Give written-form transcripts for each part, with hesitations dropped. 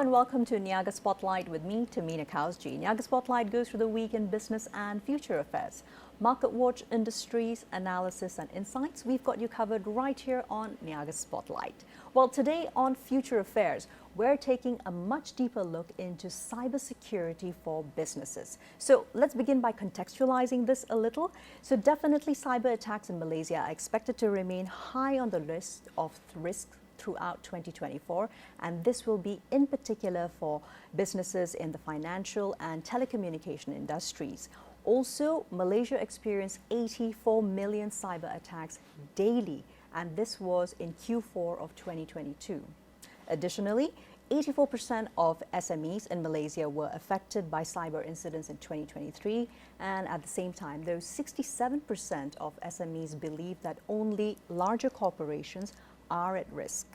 and welcome to Niaga Spotlight with me, Tamina Kausji. Niaga Spotlight goes through the week in business and future affairs. Market watch, industries, analysis and insights. We've got you covered right here on Niaga Spotlight. Well, today on Future Affairs, we're taking a much deeper look into cybersecurity for businesses. So let's begin by contextualizing this a little. So definitely cyber attacks in Malaysia are expected to remain high on the list of risks throughout 2024, and this will be in particular for businesses in the financial and telecommunication industries. Also, Malaysia experienced 84 million cyber attacks daily, and this was in Q4 of 2022. Additionally, 84% of SMEs in Malaysia were affected by cyber incidents in 2023, and at the same time, those 67% of SMEs believe that only larger corporations are at risk.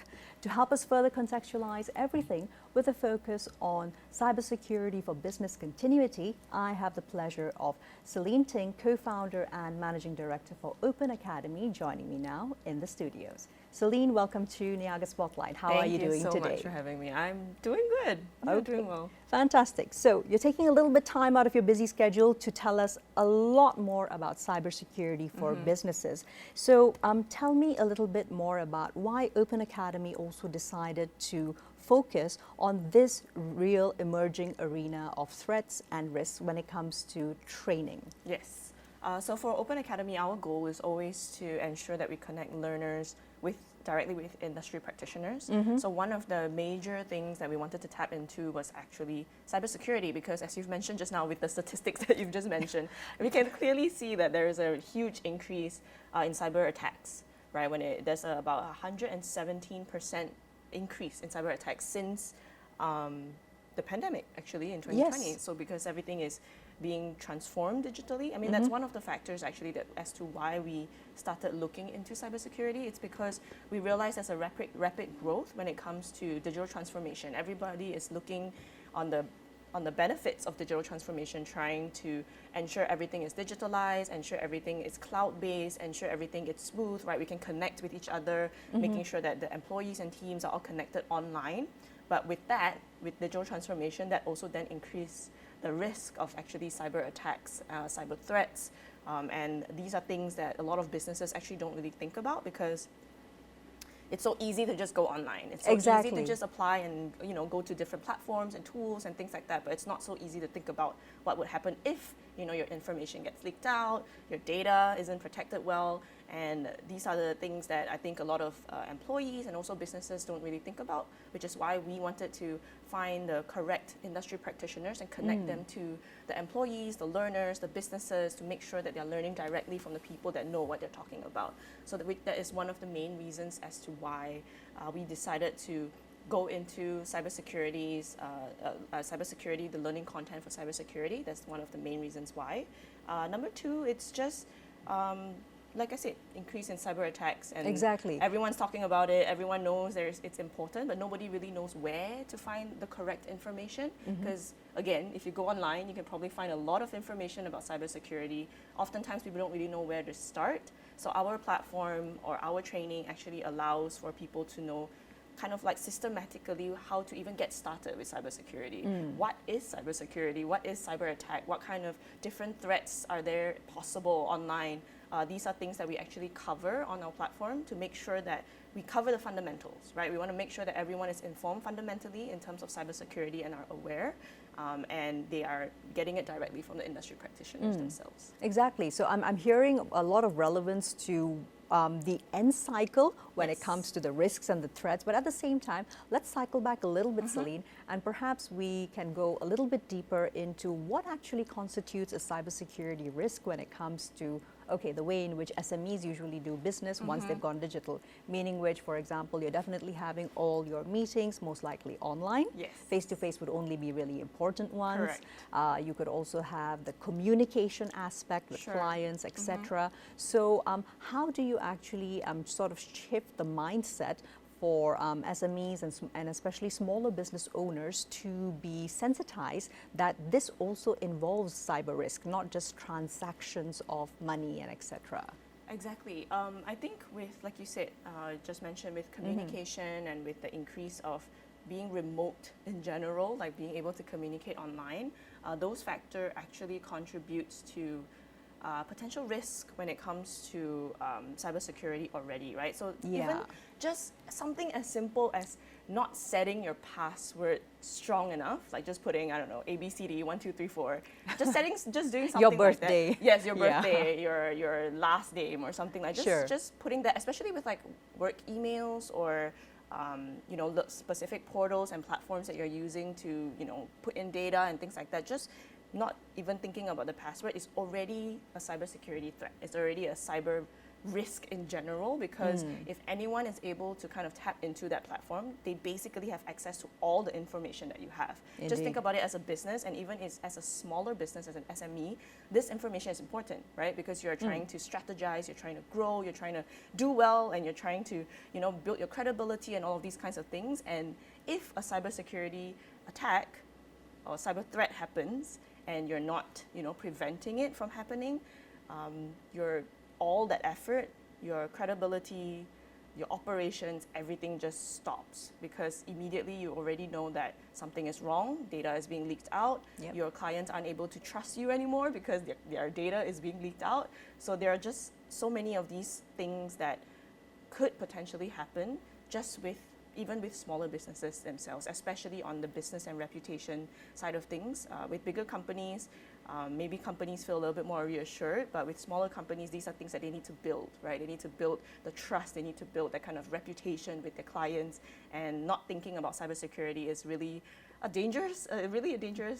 To help us further contextualize everything with a focus on cybersecurity for business continuity, I have the pleasure of Celine Ting, co-founder and managing director for OpenAcademy, joining me now in the studios. Celine, welcome to Niaga Spotlight. How are you doing today? Thank you so much for having me. I'm doing good. I'm doing well. Fantastic. So you're taking a little bit of time out of your busy schedule to tell us a lot more about cybersecurity for businesses. So tell me a little bit more about why OpenAcademy also decided to focus on this real emerging arena of threats and risks when it comes to training. Yes. So for OpenAcademy, our goal is always to ensure that we connect learners directly with industry practitioners. So one of the major things that we wanted to tap into was actually cybersecurity, because as you've mentioned just now with the statistics that you've just mentioned, we can clearly see that there is a huge increase in cyber attacks, right? There's about 117% increase in cyber attacks since the pandemic, actually, in 2020. Yes. So because everything is being transformed digitally. I mean, that's one of the factors actually that as to why we started looking into cybersecurity. It's because we realized there's a rapid growth when it comes to digital transformation. Everybody is looking on the benefits of digital transformation, trying to ensure everything is digitalized, ensure everything is cloud-based, ensure everything is smooth, right? We can connect with each other, making sure that the employees and teams are all connected online. But with digital transformation, that also then increase the risk of actually cyber attacks, cyber threats, and these are things that a lot of businesses actually don't really think about because it's so easy to just go online. It's so easy to just apply and go to different platforms and tools and things like that. But it's not so easy to think about what would happen if your information gets leaked out, your data isn't protected well, and these are the things that I think a lot of employees and also businesses don't really think about, which is why we wanted to find the correct industry practitioners and connect them to the employees, the learners, the businesses, to make sure that they're learning directly from the people that know what they're talking about. So that is one of the main reasons as to why we decided to go into cybersecurity, the learning content for cybersecurity. That's one of the main reasons why. Number two, it's just like I said, increase in cyber attacks, and everyone's talking about it. Everyone knows it's important, but nobody really knows where to find the correct information. Because again, if you go online, you can probably find a lot of information about cybersecurity. Oftentimes, people don't really know where to start. So our platform or our training actually allows for people to know kind of like systematically how to even get started with cybersecurity. What is cybersecurity? What is cyber attack? What kind of different threats are there possible online? These are things that we actually cover on our platform to make sure that we cover the fundamentals, right? We want to make sure that everyone is informed fundamentally in terms of cybersecurity and are aware, and they are getting it directly from the industry practitioners themselves. Exactly. So I'm hearing a lot of relevance to the end cycle when it comes to the risks and the threats. But at the same time, let's cycle back a little bit, Celine, and perhaps we can go a little bit deeper into what actually constitutes a cybersecurity risk when it comes to the way in which SMEs usually do business once they've gone digital, meaning which, for example, you're definitely having all your meetings most likely online. Yes. Face-to-face would only be really important ones. Correct. You could also have the communication aspect with clients, etc. So how do you actually sort of shift the mindset for SMEs and especially smaller business owners to be sensitized that this also involves cyber risk, not just transactions of money and etc.? Exactly. I think with, like you said, just mentioned with communication and with the increase of being remote in general, like being able to communicate online, those factors actually contributes to potential risk when it comes to cybersecurity already, right? So even just something as simple as not setting your password strong enough, like just putting, I don't know, ABCD 1 2 3 4, just doing something your birthday. like that. Yes, your birthday, your last name or something like just putting that, especially with like work emails or specific portals and platforms that you're using to put in data and things like that. Just not even thinking about the password is already a cybersecurity threat. It's already a cyber risk in general, because if anyone is able to kind of tap into that platform, they basically have access to all the information that you have. Indeed. Just think about it as a business, and even as a smaller business, as an SME, this information is important, right? Because you're trying to strategize, you're trying to grow, you're trying to do well, and you're trying to build your credibility and all of these kinds of things. And if a cybersecurity attack or cyber threat happens, and you're not preventing it from happening, all that effort, your credibility, your operations, everything just stops, because immediately you already know that something is wrong, data is being leaked out, your clients aren't able to trust you anymore because their data is being leaked out. So there are just so many of these things that could potentially happen just even with smaller businesses themselves, especially on the business and reputation side of things. With bigger companies, maybe companies feel a little bit more reassured, but with smaller companies, these are things that they need to build, right? They need to build the trust, they need to build that kind of reputation with their clients, and not thinking about cybersecurity is really a dangerous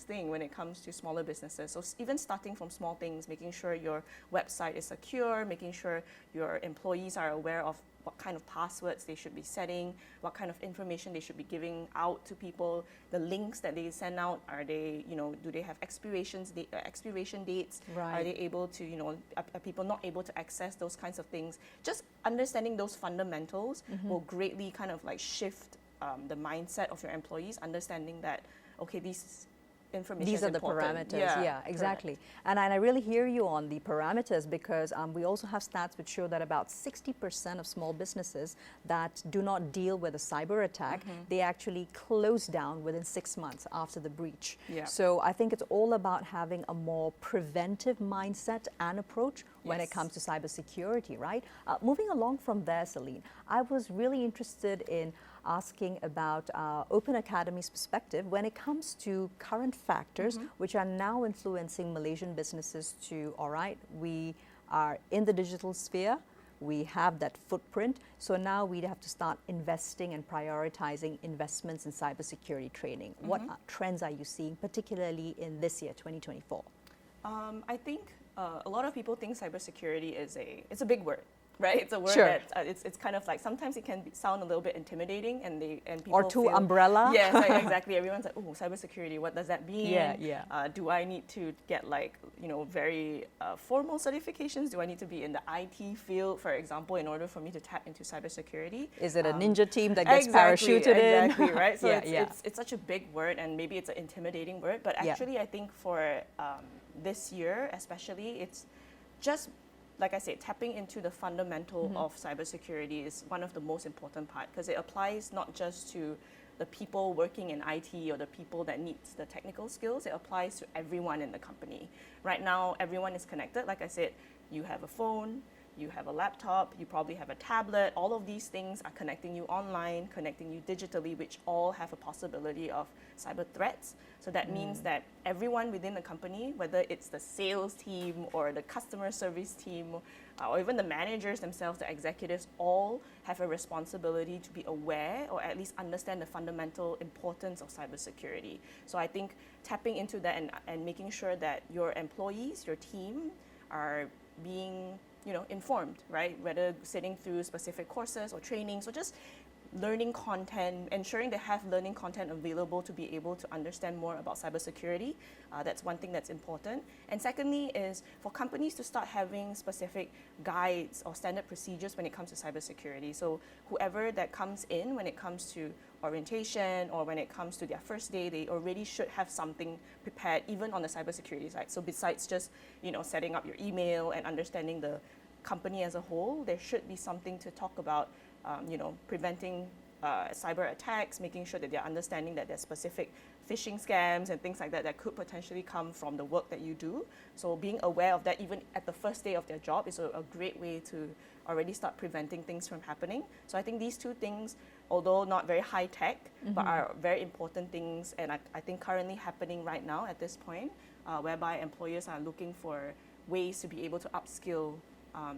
thing when it comes to smaller businesses. So even starting from small things, making sure your website is secure, making sure your employees are aware of what kind of passwords they should be setting, what kind of information they should be giving out to people, the links that they send out, are they, do they have expiration dates? Right. Are they able to, are people not able to access those kinds of things? Just understanding those fundamentals will greatly kind of like shift the mindset of your employees, understanding that, okay, these are the parameters. Yeah, Exactly. Correct. And I really hear you on the parameters, because we also have stats which show that about 60% of small businesses that do not deal with a cyber attack, they actually close down within 6 months after the breach. Yeah. So I think it's all about having a more preventive mindset and approach when it comes to cybersecurity, right? Moving along from there, Celine, I was really interested in asking about OpenAcademy's perspective when it comes to current factors which are now influencing Malaysian businesses to, all right, we are in the digital sphere, we have that footprint, so now we have to start investing and prioritizing investments in cybersecurity training. What trends are you seeing, particularly in this year, 2024? I think a lot of people think cybersecurity it's a big word. Right, it's a word that it's kind of like, sometimes it can sound a little bit intimidating, and people or too umbrella. Yes, exactly. Everyone's like, oh, cybersecurity, what does that mean? Yeah. Do I need to get like very formal certifications? Do I need to be in the IT field, for example, in order for me to tap into cybersecurity? Is it a ninja team that gets parachuted in? Exactly, right. So it's such a big word, and maybe it's an intimidating word, but actually I think for this year especially, it's just, like I said, tapping into the fundamental of cybersecurity is one of the most important part, because it applies not just to the people working in IT or the people that need the technical skills, it applies to everyone in the company. Right now, everyone is connected. Like I said, you have a phone, you have a laptop, you probably have a tablet. All of these things are connecting you online, connecting you digitally, which all have a possibility of cyber threats. So that means that everyone within the company, whether it's the sales team or the customer service team, or even the managers themselves, the executives, all have a responsibility to be aware or at least understand the fundamental importance of cybersecurity. So I think tapping into that and making sure that your employees, your team, are being informed, right? Whether sitting through specific courses or trainings, or just learning content, ensuring they have learning content available to be able to understand more about cybersecurity. That's one thing that's important. And secondly is for companies to start having specific guides or standard procedures when it comes to cybersecurity. So whoever that comes in, when it comes to orientation or when it comes to their first day, they already should have something prepared, even on the cybersecurity side. So besides just setting up your email and understanding the company as a whole, there should be something to talk about preventing cyber attacks, making sure that they're understanding that there's specific phishing scams and things like that that could potentially come from the work that you do. So being aware of that even at the first day of their job is a great way to already start preventing things from happening. So I think these two things, although not very high tech, but are very important things, and I think currently happening right now at this point, whereby employers are looking for ways to be able to upskill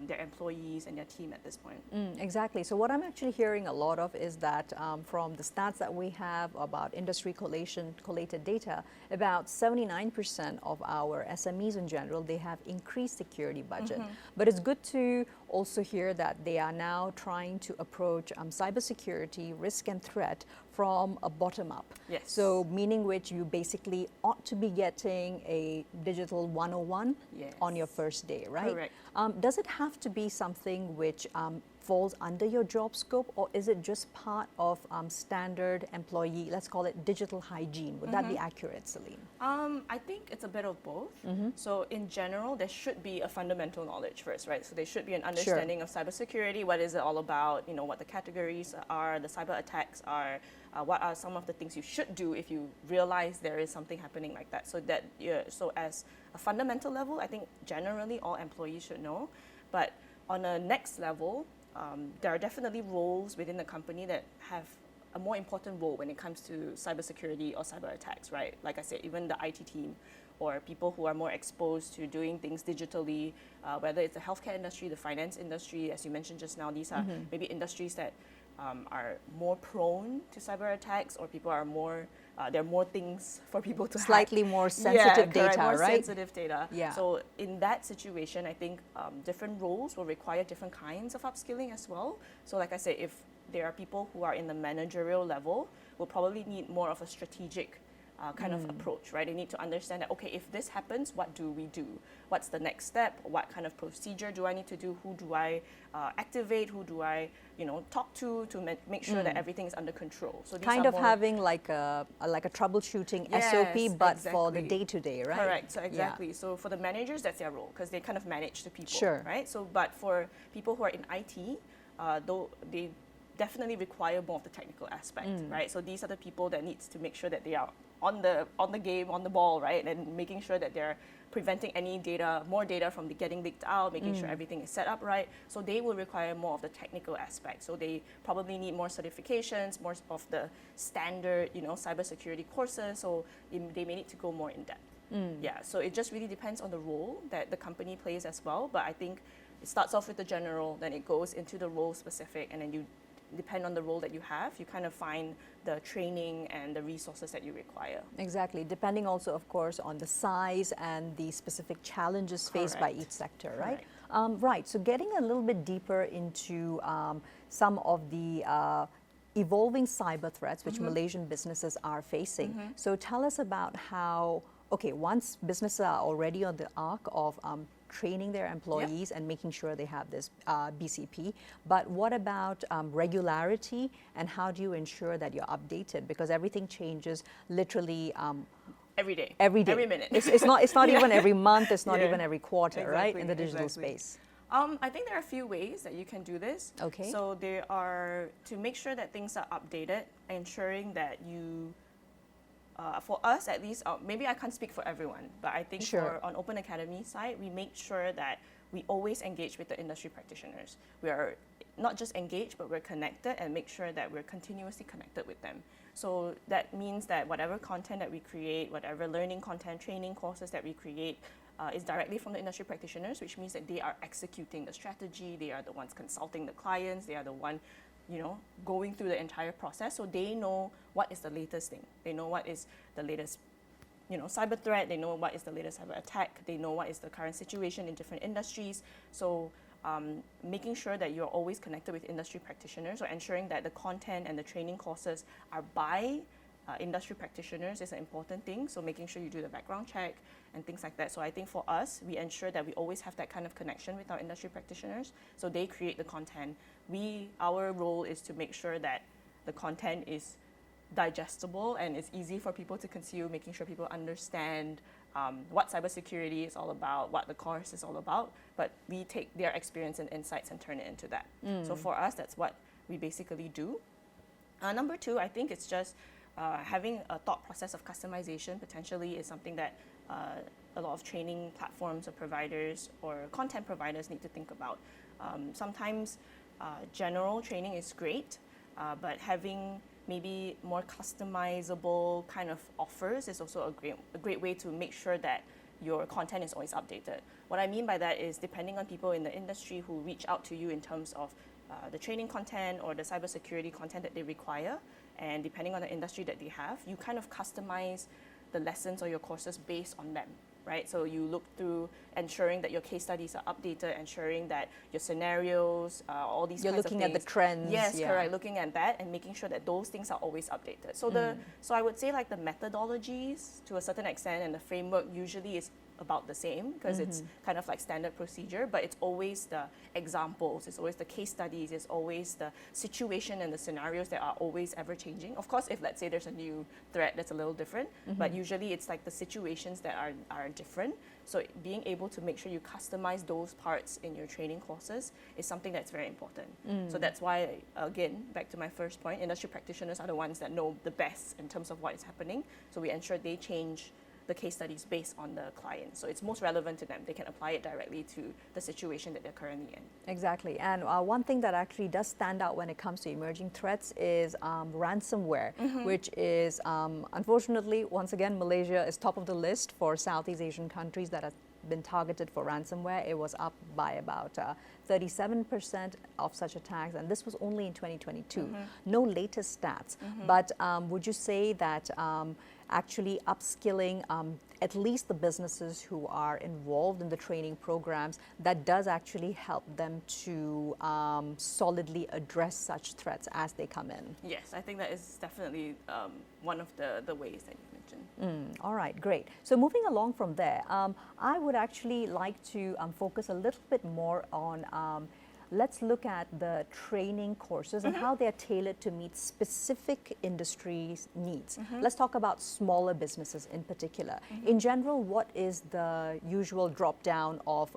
their employees and their team at this point. Exactly. So what I'm actually hearing a lot of is that from the stats that we have about industry collated data, about 79% of our SMEs in general, they have increased security budget. But it's good to also hear that they are now trying to approach cybersecurity risk and threat from a bottom up. Yes. So meaning which you basically ought to be getting a digital 101 on your first day, right? Correct. Does it have to be something which falls under your job scope, or is it just part of standard employee, let's call it digital hygiene? Would that be accurate, Celine? I think it's a bit of both. So in general, there should be a fundamental knowledge first, right? So there should be an understanding of cybersecurity, what is it all about, you know, what the categories are, the cyber attacks are, what are some of the things you should do if you realize there is something happening like that. So that, so as a fundamental level, I think generally all employees should know. But on a next level, there are definitely roles within the company that have a more important role when it comes to cybersecurity or cyber attacks, right? Like I said, even the IT team or people who are more exposed to doing things digitally, whether it's the healthcare industry, the finance industry, as you mentioned just now, these are maybe industries that are more prone to cyber attacks, or people are more, there are more things for people to slightly hack. more sensitive data, more right? sensitive data. Yeah. So in that situation, I think different roles will require different kinds of upskilling as well. So like I said, if there are people who are in the managerial level, will probably need more of a strategic kind of approach, right? They need to understand that, okay, if this happens, what do we do? What's the next step? What kind of procedure do I need to do? Who do I activate? Who do I, talk to make sure that everything is under control? So these kind are of more having like a troubleshooting SOP, but for the exactly. day-to-day, right? Correct. So exactly. So for the managers, that's their role because they kind of manage the people, Sure. right? So, but for people who are in IT, though they definitely require more of the technical aspect, right? So these are the people that needs to make sure that they are on the game, on the ball, right? And making sure that they're preventing any data, more data from getting leaked out, making sure everything is set up right. So they will require more of the technical aspect. So they probably need more certifications, more of the standard, cybersecurity courses. So they may need to go more in depth. Yeah, so it just really depends on the role that the company plays as well. But I think it starts off with the general, then it goes into the role specific, and then you depend on the role that you have, you kind of find the training and the resources that you require. Exactly, depending also, of course, on the size and the specific challenges faced by each sector, right? Right, so getting a little bit deeper into some of the evolving cyber threats which Malaysian businesses are facing. So tell us about how, okay, once businesses are already on the arc of training their employees and making sure they have this BCP. But what about regularity, and how do you ensure that you're updated? Because everything changes literally every day. Every day. Every minute. It's not even every month, it's not even every quarter, right? In the digital space. I think there are a few ways that you can do this. Okay. So there are, to make sure that things are updated, ensuring that you for us at least, maybe I can't speak for everyone, but I think on OpenAcademy side, we make sure that we always engage with the industry practitioners. We are not just engaged, but we're connected and make sure that we're continuously connected with them. So that means that whatever content that we create, whatever learning content, training courses that we create, is directly from the industry practitioners, which means that they are executing the strategy, they are the ones consulting the clients, they are the one going through the entire process. So they know what is the latest thing. They know what is the latest, cyber threat. They know what is the latest cyber attack. They know what is the current situation in different industries. So making sure that you're always connected with industry practitioners, or ensuring that the content and the training courses are by industry practitioners is an important thing. So making sure you do the background check and things like that. So I think for us, we ensure that we always have that kind of connection with our industry practitioners. So they create the content. Our role is to make sure that the content is digestible and it's easy for people to consume, making sure people understand what cybersecurity is all about, what the course is all about. But we take their experience and insights and turn it into that. So for us, that's what we basically do. Number two, I think it's just having a thought process of customization potentially is something that a lot of training platforms or providers or content providers need to think about. Sometimes general training is great, but having maybe more customizable kind of offers is also a great way to make sure that your content is always updated. What I mean by that is depending on people in the industry who reach out to you in terms of the training content or the cybersecurity content that they require, and depending on the industry that they have, you kind of customize the lessons or your courses based on them, right? So you look through ensuring that your case studies are updated, ensuring that your scenarios, all these You're kinds of looking things. at the trends. Yes, correct. Looking at that and making sure that those things are always updated. So so I would say like the methodologies to a certain extent and the framework usually is about the same because it's kind of like standard procedure, but it's always the examples, it's always the case studies, it's always the situation and the scenarios that are always ever changing. Of course, if let's say there's a new threat that's a little different, but usually it's like the situations that are different. So being able to make sure you customize those parts in your training courses is something that's very important. So that's why, again, back to my first point, industry practitioners are the ones that know the best in terms of what is happening. So we ensure they change the case studies based on the client. So it's most relevant to them. They can apply it directly to the situation that they're currently in. Exactly. And one thing that actually does stand out when it comes to emerging threats is ransomware, which is, unfortunately, once again, Malaysia is top of the list for Southeast Asian countries that have been targeted for ransomware. It was up by about 37% of such attacks, and this was only in 2022. No latest stats, but would you say that actually upskilling at least the businesses who are involved in the training programs, that does actually help them to solidly address such threats as they come in? Yes, I think that is definitely one of the ways that you mentioned. All right, great. So moving along from there, I would actually like to focus a little bit more on let's look at the training courses and how they're tailored to meet specific industries' needs. Let's talk about smaller businesses in particular. In general, what is the usual drop down of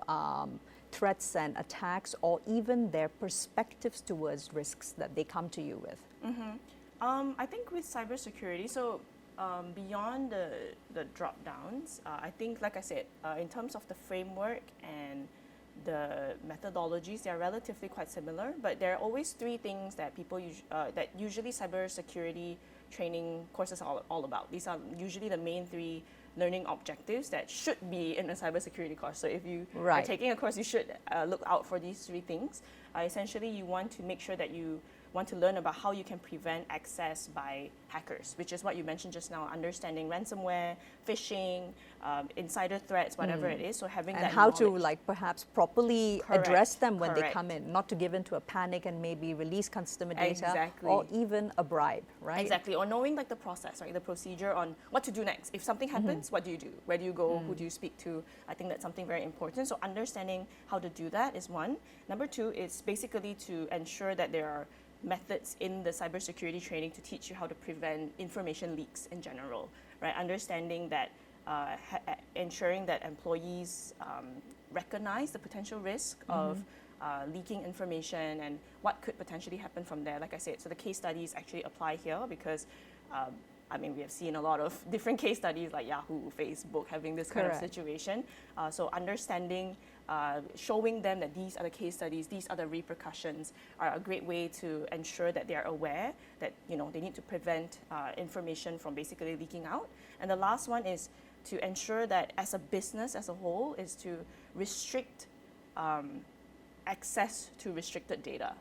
threats and attacks, or even their perspectives towards risks that they come to you with? I think with cybersecurity, so beyond the drop downs, I think, like I said, in terms of the framework and the methodologies, they are relatively quite similar, but there are always three things that people that usually cybersecurity training courses are all about. These are usually the main three learning objectives that should be in a cybersecurity course. So if you are taking a course, you should look out for these three things. Essentially, you want to make sure that you want to learn about how you can prevent access by hackers, which is what you mentioned just now, understanding ransomware, phishing, insider threats, whatever it is. So having and that how knowledge. to perhaps properly address them when they come in, not to give into a panic and maybe release customer data or even a bribe, right? Exactly, or knowing the process, right, the procedure on what to do next. If something happens, what do you do? Where do you go? Who do you speak to? I think that's something very important. So understanding how to do that is one. Number two is basically to ensure that there are methods in the cybersecurity training to teach you how to prevent information leaks in general, right? Understanding that, ensuring that employees recognize the potential risk of leaking information and what could potentially happen from there. Like I said, so the case studies actually apply here because I mean, we have seen a lot of different case studies like Yahoo, Facebook having this kind of situation. So understanding, showing them that these are the case studies, these are the repercussions, are a great way to ensure that they are aware that, you know, they need to prevent information from basically leaking out. And the last one is to ensure that as a business as a whole is to restrict access to restricted data.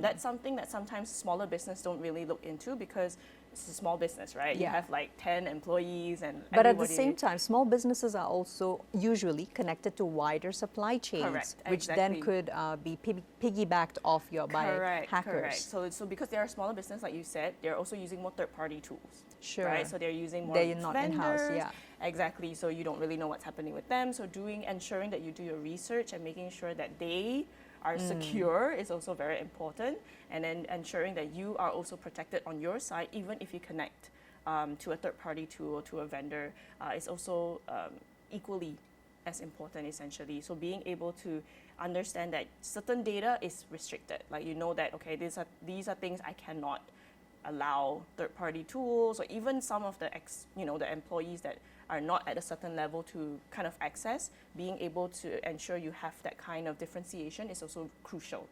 That's something that sometimes smaller business don't really look into because it's a small business, right? You have like 10 employees and but at the same time, small businesses are also usually connected to wider supply chains, which then could be piggybacked off by hackers. So because they are a smaller business, like you said, they're also using more third-party tools. Right? So they're using more vendors. Not in-house, Exactly. So you don't really know what's happening with them. So ensuring that you do your research and making sure that they are secure is also very important, and then ensuring that you are also protected on your side, even if you connect to a third-party tool or to a vendor, is also equally as important, essentially. So being able to understand that certain data is restricted, like you know that, okay, these are things I cannot allow third-party tools, or even some of the the employees that are not at a certain level to kind of access, being able to ensure you have that kind of differentiation is also crucial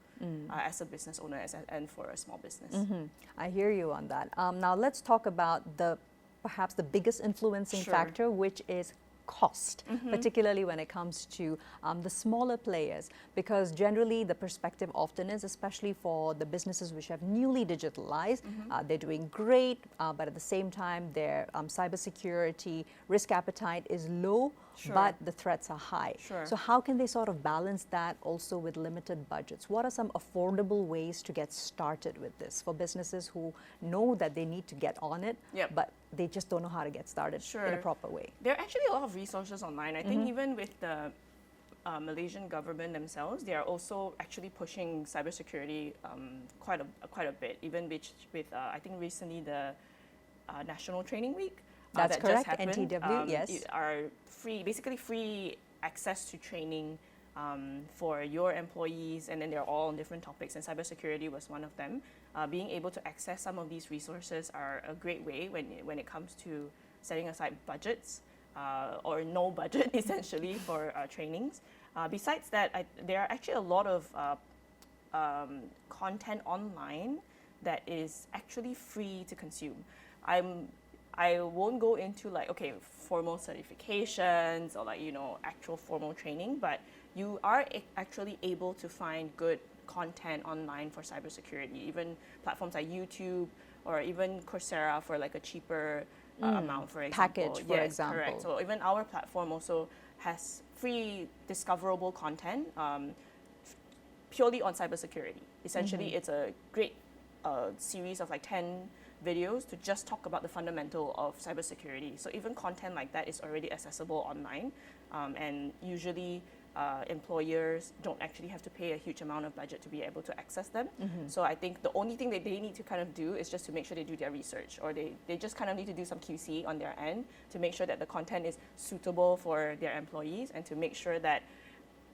as a business owner and for a small business. I hear you on that. Now let's talk about perhaps the biggest influencing factor, which is cost, particularly when it comes to the smaller players, because generally the perspective often is, especially for the businesses which have newly digitalized, they're doing great, but at the same time their cybersecurity risk appetite is low, but the threats are high. So how can they sort of balance that also with limited budgets? What are some affordable ways to get started with this for businesses who know that they need to get on it, but they just don't know how to get started in a proper way? There are actually a lot of resources online. I think even with the Malaysian government themselves, they are also actually pushing cybersecurity quite a bit. Even with I think recently the National Training Week. That's that correct. Just happened, NTW, yes. Are basically free access to training for your employees, and then they're all on different topics, and cybersecurity was one of them. Being able to access some of these resources are a great way when it comes to setting aside budgets or no budget essentially for trainings. Besides that, there are actually a lot of content online that is actually free to consume. I won't go into formal certifications or actual formal training, but you are actually able to find good content online for cybersecurity, even platforms like YouTube or even Coursera for a cheaper amount, for example. Package, for example. Correct. So even our platform also has free discoverable content purely on cybersecurity. Essentially, it's a great series of 10 videos to just talk about the fundamental of cybersecurity. So even content like that is already accessible online, and usually employers don't actually have to pay a huge amount of budget to be able to access them. So I think the only thing that they need to kind of do is just to make sure they do their research, or they just kind of need to do some QC on their end to make sure that the content is suitable for their employees and to make sure that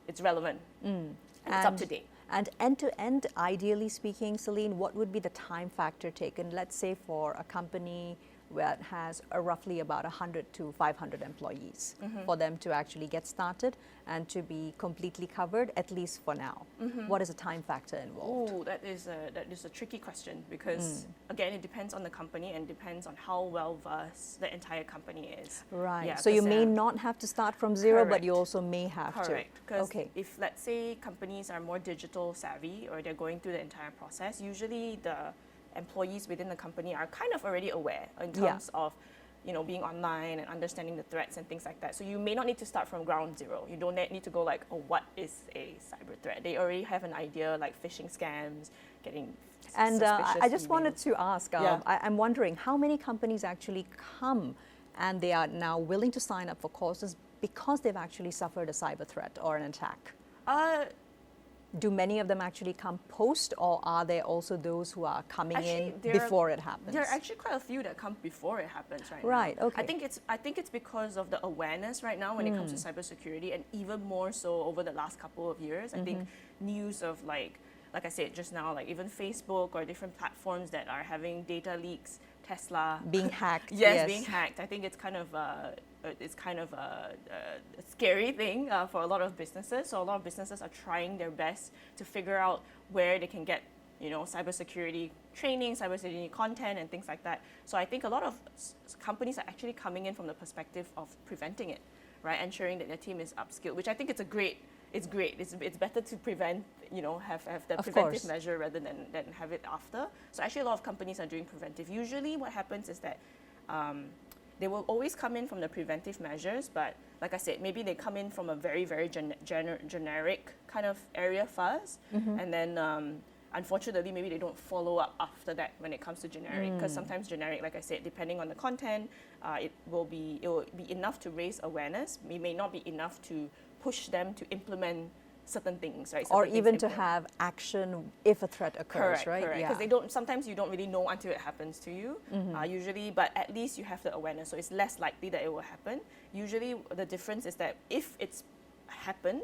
it's relevant and it's up to date. And end-to-end, ideally speaking, Celine, what would be the time factor taken, let's say for a company that has roughly about 100 to 500 employees, for them to actually get started and to be completely covered, at least for now? What is the time factor involved? Oh, that is a tricky question, because again, it depends on the company and depends on how well versed the entire company is. Right. Yeah, so you may not have to start from zero, but you Correct. also may have Correct. to. Because if, let's say, companies are more digital savvy or they're going through the entire process, usually the employees within the company are kind of already aware in terms of being online and understanding the threats and things like that. So you may not need to start from ground zero. You don't need to go what is a cyber threat? They already have an idea, like phishing scams, getting And suspicious I just emails. wanted to ask, I'm wondering how many companies actually come and they are now willing to sign up for courses because they've actually suffered a cyber threat or an attack? Do many of them actually come post, or are there also those who are coming in before it happens? There are actually quite a few that come before it happens now. Right, okay. I think it's because of the awareness right now when it comes to cybersecurity, and even more so over the last couple of years. I think news of like I said just now, even Facebook or different platforms that are having data leaks, Tesla being hacked. yes, being hacked. I think it's kind of a scary thing for a lot of businesses. So a lot of businesses are trying their best to figure out where they can get cybersecurity training, cybersecurity content, and things like that. So I think a lot of companies are actually coming in from the perspective of preventing it, right? Ensuring that their team is upskilled, which I think it's great. It's better to prevent, have the preventive measure rather than have it after. So actually a lot of companies are doing preventive. Usually what happens is that they will always come in from the preventive measures, but like I said, maybe they come in from a very, very generic kind of area first, and then unfortunately maybe they don't follow up after that when it comes to generic, because sometimes generic, like I said, depending on the content, it will be enough to raise awareness. It may not be enough to push them to implement certain things, right? Or even to have action if a threat occurs, correct, right? Correct, because sometimes you don't really know until it happens to you, usually, but at least you have the awareness, so it's less likely that it will happen. Usually the difference is that if it's happened,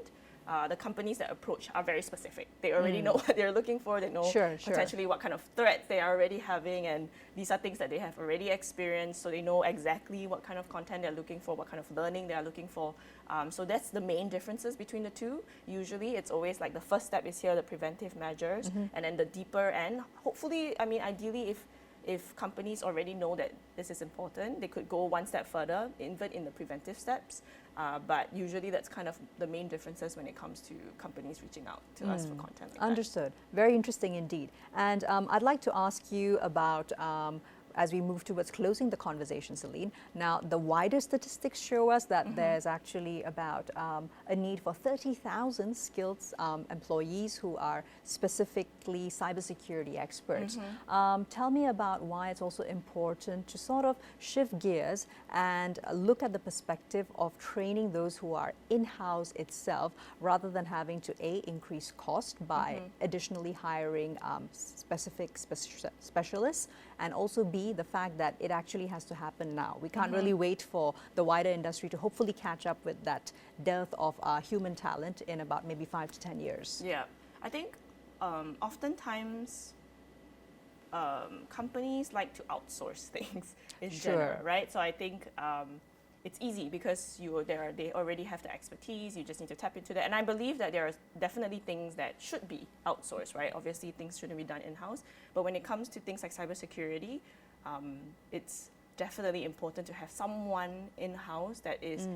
the companies that approach are very specific. They already know what they're looking for. They know potentially what kind of threats they are already having, and these are things that they have already experienced. So they know exactly what kind of content they're looking for, what kind of learning they are looking for. So that's the main differences between the two. Usually, it's always like the first step is here, the preventive measures, and then the deeper end. Hopefully, I mean, ideally, if companies already know that this is important, they could go one step further, even in the preventive steps. But usually that's kind of the main differences when it comes to companies reaching out to us for content. Like Understood. Very interesting indeed. And I'd like to ask you about, as we move towards closing the conversation, Celine, now the wider statistics show us that there's actually about a need for 30,000 skilled employees who are specifically cybersecurity experts. Tell me about why it's also important to sort of shift gears and look at the perspective of training those who are in-house itself, rather than having to increase cost by additionally hiring specific specialists, and also the fact that it actually has to happen now. We can't really wait for the wider industry to hopefully catch up with that dearth of human talent in about maybe 5 to 10 years. Yeah, I think oftentimes companies like to outsource things in general, right? So I think it's easy because they already have the expertise. You just need to tap into that. And I believe that there are definitely things that should be outsourced, right? Obviously, things shouldn't be done in-house. But when it comes to things like cybersecurity, it's definitely important to have someone in-house that is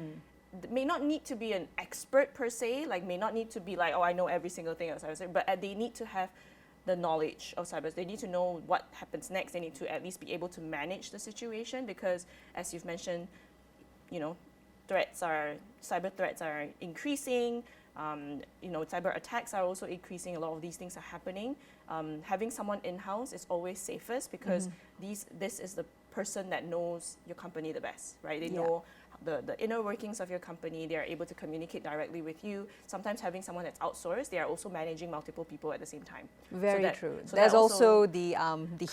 may not need to be an expert per se, like may not need to be like, oh, I know every single thing of cybersecurity, but they need to have the knowledge of cyber. They need to know what happens next. They need to at least be able to manage the situation, because as you've mentioned, you know, cyber threats are increasing. You know, cyber attacks are also increasing. A lot of these things are happening. Having someone in-house is always safest, because this is the person that knows your company the best, right? They know the inner workings of your company. They are able to communicate directly with you. Sometimes having someone that's outsourced, they are also managing multiple people at the same time. Very true. So there's also the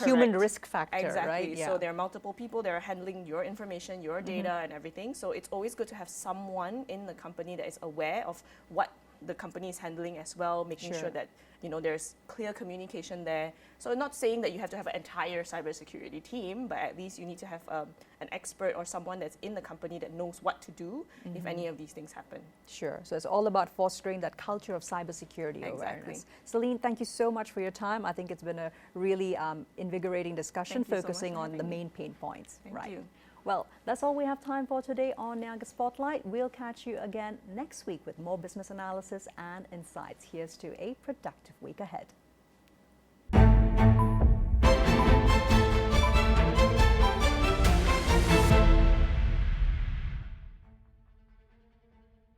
human risk factor, right? Exactly. So there are multiple people that are handling your information, your data, and everything. So it's always good to have someone in the company that is aware of what the company is handling as well, making sure that, you know, there's clear communication there. So not saying that you have to have an entire cybersecurity team, but at least you need to have an expert or someone that's in the company that knows what to do if any of these things happen. Sure. So it's all about fostering that culture of cybersecurity awareness. Celine, thank you so much for your time. I think it's been a really invigorating discussion, focusing on the main pain points. Thank you. Well, that's all we have time for today on Niaga Spotlight. We'll catch you again next week with more business analysis and insights. Here's to a productive week ahead.